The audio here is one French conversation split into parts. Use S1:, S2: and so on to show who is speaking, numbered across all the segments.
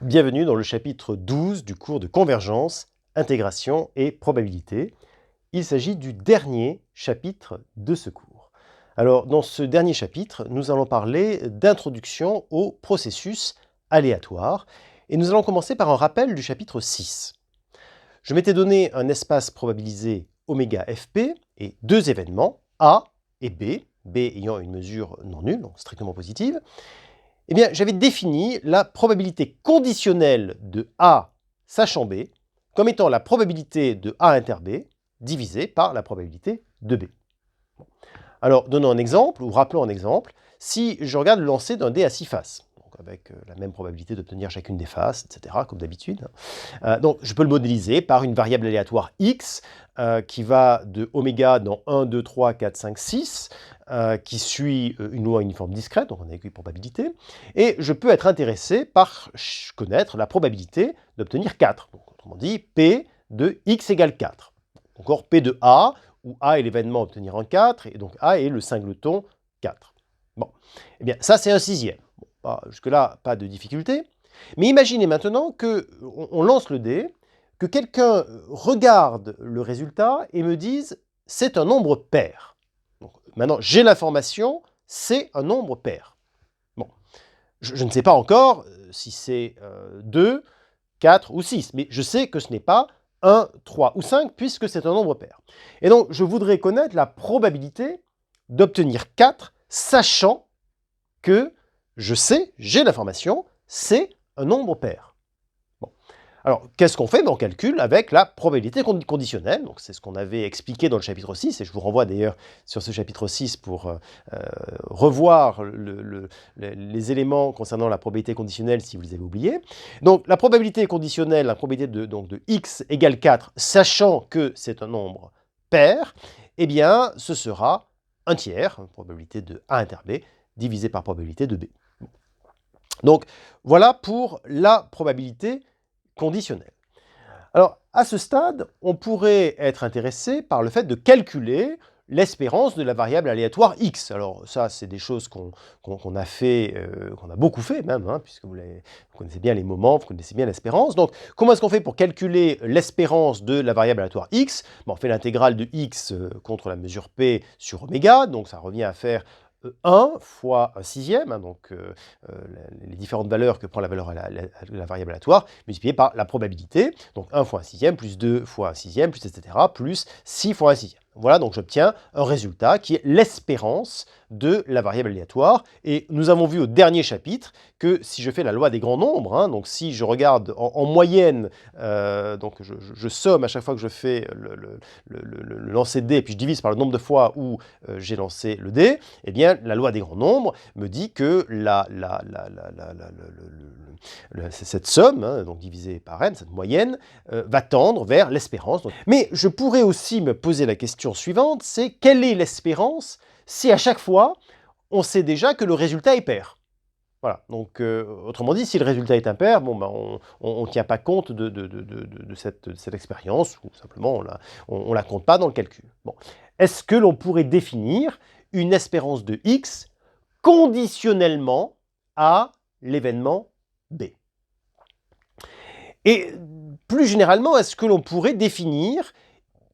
S1: Bienvenue dans le chapitre 12 du cours de convergence, intégration et probabilité. Il s'agit du dernier chapitre de ce cours. Alors, dans ce dernier chapitre, nous allons parler d'introduction au processus aléatoire et nous allons commencer par un rappel du chapitre 6. Je m'étais donné un espace probabilisé oméga fp et deux événements, A et B ayant une mesure non nulle, donc strictement positive. Eh bien, j'avais défini la probabilité conditionnelle de A sachant B comme étant la probabilité de A inter B divisée par la probabilité de B. Alors, donnons un exemple, ou rappelons un exemple, si je regarde le lancer d'un dé à 6 faces, donc avec la même probabilité d'obtenir chacune des faces, etc., comme d'habitude. Donc, je peux le modéliser par une variable aléatoire x qui va de oméga dans 1, 2, 3, 4, 5, 6, qui suit une loi uniforme discrète, donc on a écrit probabilité, et je peux être intéressé par connaître la probabilité d'obtenir 4. Donc, autrement dit, P de x égale 4. Encore P de A, où A est l'événement à obtenir un 4, et donc A est le singleton 4. Bon, eh bien ça c'est un sixième. Bon, jusque-là, pas de difficulté. Mais imaginez maintenant qu'on lance le dé, que quelqu'un regarde le résultat et me dise « c'est un nombre pair ». Donc, maintenant, j'ai l'information, c'est un nombre pair. Bon, je ne sais pas encore si c'est 2, 4 ou 6, mais je sais que ce n'est pas 1, 3 ou 5, puisque c'est un nombre pair. Et donc, je voudrais connaître la probabilité d'obtenir 4, sachant que je sais, j'ai l'information, c'est un nombre pair. Bon. Alors, qu'est-ce qu'on fait? On calcule avec la probabilité conditionnelle. Donc, c'est ce qu'on avait expliqué dans le chapitre 6, et je vous renvoie d'ailleurs sur ce chapitre 6 pour revoir les éléments concernant la probabilité conditionnelle si vous les avez oubliés. Donc, la probabilité conditionnelle, la probabilité de x égale 4, sachant que c'est un nombre pair, eh bien, ce sera un tiers, probabilité de A inter B, divisé par probabilité de B. Donc, voilà pour la probabilité conditionnelle. Alors, à ce stade, on pourrait être intéressé par le fait de calculer l'espérance de la variable aléatoire x. Alors ça, c'est des choses qu'on a fait, qu'on a beaucoup fait même, hein, puisque vous connaissez bien les moments, vous connaissez bien l'espérance. Donc, comment est-ce qu'on fait pour calculer l'espérance de la variable aléatoire x? On fait l'intégrale de x contre la mesure p sur oméga, donc ça revient à faire 1 fois un sixième, hein, donc les différentes valeurs que prend la variable aléatoire, multipliées par la probabilité, donc 1 fois un sixième, plus 2 fois un sixième, plus etc., plus 6 fois un sixième. Voilà, donc j'obtiens un résultat qui est l'espérance de la variable aléatoire. Et nous avons vu au dernier chapitre que si je fais la loi des grands nombres, hein, donc si je regarde en moyenne, donc je somme à chaque fois que je fais le lancer de dé, et puis je divise par le nombre de fois où j'ai lancé le dé, eh bien la loi des grands nombres me dit que cette somme, hein, donc divisée par n, cette moyenne, va tendre vers l'espérance. Mais je pourrais aussi me poser la question suivante, c'est quelle est l'espérance si à chaque fois, on sait déjà que le résultat est pair? Voilà, donc autrement dit, si le résultat est impair, bon, ben, on ne tient pas compte de cette expérience, ou simplement on la compte pas dans le calcul. Bon. Est-ce que l'on pourrait définir une espérance de x conditionnellement à l'événement B? Et plus généralement, est-ce que l'on pourrait définir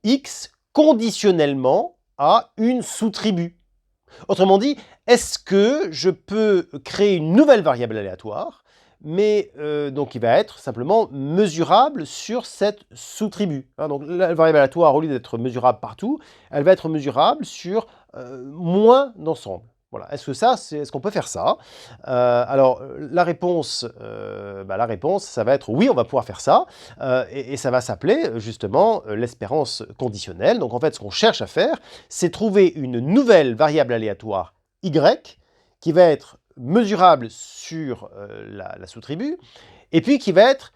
S1: x conditionnellement à une sous-tribu? Autrement dit, est-ce que je peux créer une nouvelle variable aléatoire, mais donc qui va être simplement mesurable sur cette sous-tribu, hein, donc la variable aléatoire, au lieu d'être mesurable partout, elle va être mesurable sur moins d'ensemble. Voilà. Est-ce qu'on peut faire ça? Alors, la réponse, ça va être oui, on va pouvoir faire ça, et ça va s'appeler justement l'espérance conditionnelle. Donc en fait, ce qu'on cherche à faire, c'est trouver une nouvelle variable aléatoire y qui va être mesurable sur la sous-tribu, et puis qui va être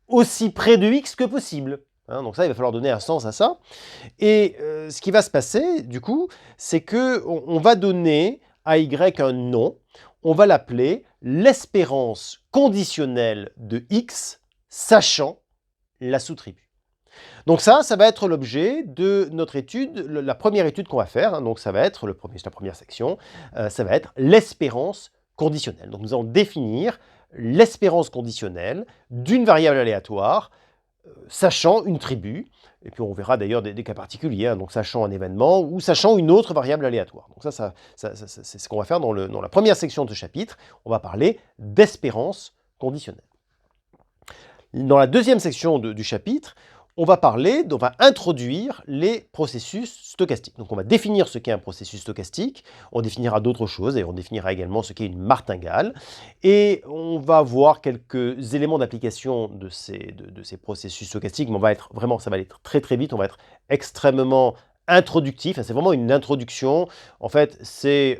S1: aussi près de x que possible. Hein, donc ça, il va falloir donner un sens à ça. Et ce qui va se passer, du coup, c'est qu'on va donner à y un nom, on va l'appeler l'espérance conditionnelle de x, sachant la sous-tribu. Donc ça va être l'objet de notre étude, la première étude qu'on va faire, hein, donc ça va être, la première section, ça va être l'espérance conditionnelle. Donc nous allons définir l'espérance conditionnelle d'une variable aléatoire, sachant une tribu, et puis on verra d'ailleurs des cas particuliers, hein, donc sachant un événement ou sachant une autre variable aléatoire. Donc c'est ce qu'on va faire dans la première section de ce chapitre. On va parler d'espérance conditionnelle. Dans la deuxième section du chapitre, on va introduire les processus stochastiques. Donc on va définir ce qu'est un processus stochastique, on définira d'autres choses et on définira également ce qu'est une martingale. Et on va voir quelques éléments d'application de ces processus stochastiques, mais ça va aller très très vite, on va être extrêmement introductif, c'est vraiment une introduction. En fait, c'est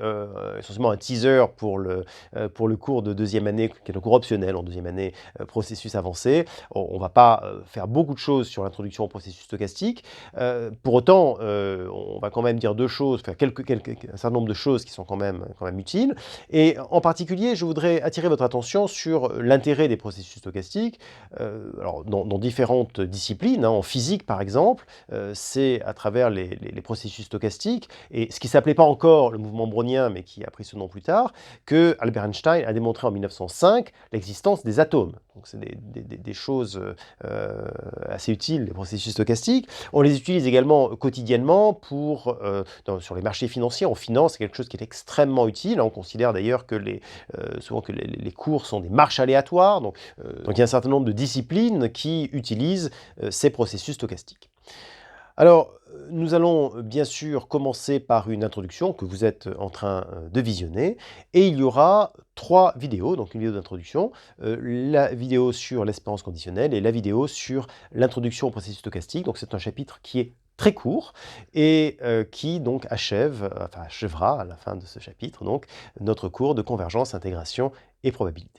S1: essentiellement un teaser pour le cours de deuxième année, qui est le cours optionnel en deuxième année, processus avancé. On ne va pas faire beaucoup de choses sur l'introduction au processus stochastique. Pour autant, on va quand même dire deux choses, faire un certain nombre de choses qui sont quand même utiles. Et en particulier, je voudrais attirer votre attention sur l'intérêt des processus stochastiques. Alors, dans différentes disciplines, hein, en physique par exemple, c'est à travers les processus stochastiques, et ce qui ne s'appelait pas encore le mouvement brownien, mais qui a pris ce nom plus tard, que Albert Einstein a démontré en 1905 l'existence des atomes. Donc c'est des choses assez utiles, les processus stochastiques. On les utilise également quotidiennement sur les marchés financiers. En finance, c'est quelque chose qui est extrêmement utile. On considère d'ailleurs que souvent que les cours sont des marches aléatoires. Donc il y a un certain nombre de disciplines qui utilisent ces processus stochastiques. Alors, nous allons bien sûr commencer par une introduction que vous êtes en train de visionner, et il y aura 3 vidéos, donc une vidéo d'introduction, la vidéo sur l'espérance conditionnelle et la vidéo sur l'introduction au processus stochastique. Donc c'est un chapitre qui est très court et qui donc achèvera à la fin de ce chapitre donc, notre cours de convergence, intégration et probabilité.